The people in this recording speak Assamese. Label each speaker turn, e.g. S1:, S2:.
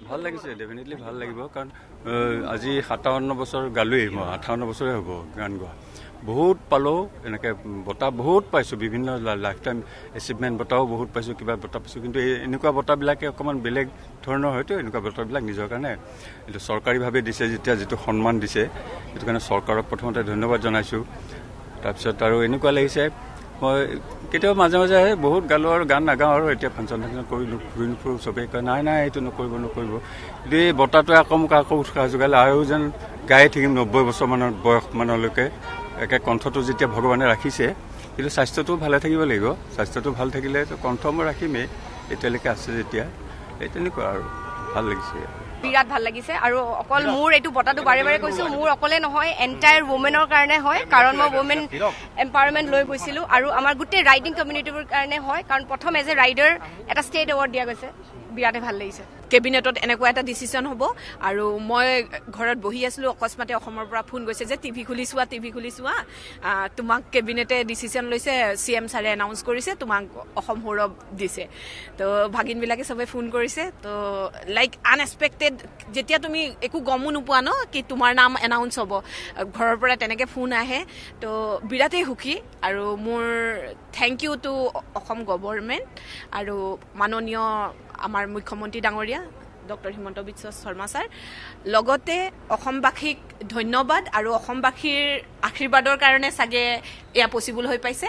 S1: ভাল লাগিছে, ডেফিনেটলি ভাল লাগিব। কাৰণ আজি 57 বছৰ গালোৱেই, মই 58 বছৰে হ'ব গান গোৱা। বহুত পালোঁ এনেকৈ বঁটা বহুত পাইছোঁ, বিভিন্ন লাইফ টাইম এচিভমেণ্ট বঁটাও বহুত পাইছোঁ, কিবা বঁটা পাইছোঁ। কিন্তু এনেকুৱা বঁটাবিলাকে অকণমান বেলেগ ধৰণৰ হয়তো এনেকুৱা বঁটাবিলাক নিজৰ কাৰণে এইটো চৰকাৰীভাৱে দিছে, যেতিয়া যিটো সন্মান দিছে সেইটো কাৰণে চৰকাৰক প্ৰথমতে ধন্যবাদ জনাইছোঁ। তাৰপিছত আৰু এনেকুৱা লাগিছে মই কেতিয়াবা মাজে মাজে বহুত গালোঁ আৰু গান নাগাওঁ আৰু এতিয়া ফাংচন কৰিলোঁ, ঘূৰি নুফুৰোঁ। চবেই কয় নাই নাই এইটো নকৰিব নকৰিব, কিন্তু এই বঁটাটোৱে আকৌ মোক আকৌ উৎসাহ যোগালে আৰু যেন গায়ে থাকিম 90 বছৰমানৰ বয়সমানলৈকে। একে কণ্ঠটো যেতিয়া ভগৱানে ৰাখিছে, কিন্তু স্বাস্থ্যটোও ভালে থাকিব লাগিব। স্বাস্থ্যটো ভাল থাকিলে কণ্ঠ মই ৰাখিমেই, এতিয়ালৈকে আছে যেতিয়া। এই তেনেকুৱা আৰু ভাল লাগিছে।
S2: বিৰাট ভাল লাগিছে। আৰু অকল মোৰ এইটো বঁটাটো বাৰে বাৰে কৈছোঁ, মোৰ অকলে নহয়, এণ্টায়াৰ ৱমেনৰ কাৰণে হয়। কাৰণ মই ৱমেন এম্পাৱাৰমেণ্ট লৈ গৈছিলোঁ আৰু আমাৰ গোটেই ৰাইডিং কমিউনিটিবোৰ কাৰণে হয়। কাৰণ প্ৰথম এজ এ ৰাইডাৰ এটা ষ্টেট এৱাৰ্ড দিয়া গৈছে, বিৰাটে ভাল লাগিছে।
S3: কেবিনেটত এনেকুৱা এটা ডিচিশ্যন হ'ব। আৰু মই ঘৰত বহি আছিলোঁ, অকস্মাতে অসমৰ পৰা ফোন গৈছে যে টিভি খুলি চোৱা, তোমাক কেবিনেটে ডিচিশ্যন লৈছে, CM ছাৰে এনাউন্স কৰিছে, তোমাক অসম সৌৰভ দিছে। তো ভাগিনবিলাকে চবে ফোন কৰিছে। তো লাইক আনএক্সপেক্টেড, যেতিয়া তুমি একো গমো নোপোৱা ন কি তোমাৰ নাম এনাউন্স হ'ব, ঘৰৰ পৰা তেনেকৈ ফোন আহে। তো বিৰাটেই সুখী। আৰু মোৰ thank you to Assam government আৰু মাননীয় আমাৰ মুখ্যমন্ত্ৰী ডাঙৰীয়া ডক্টৰ হিমন্ত বিশ্ব শৰ্মা ছাৰ, লগতে অসমবাসীক ধন্যবাদ। আৰু অসমবাসীৰ আশীৰ্বাদৰ কাৰণে চাগে এয়া পচিবল হৈ পাইছে।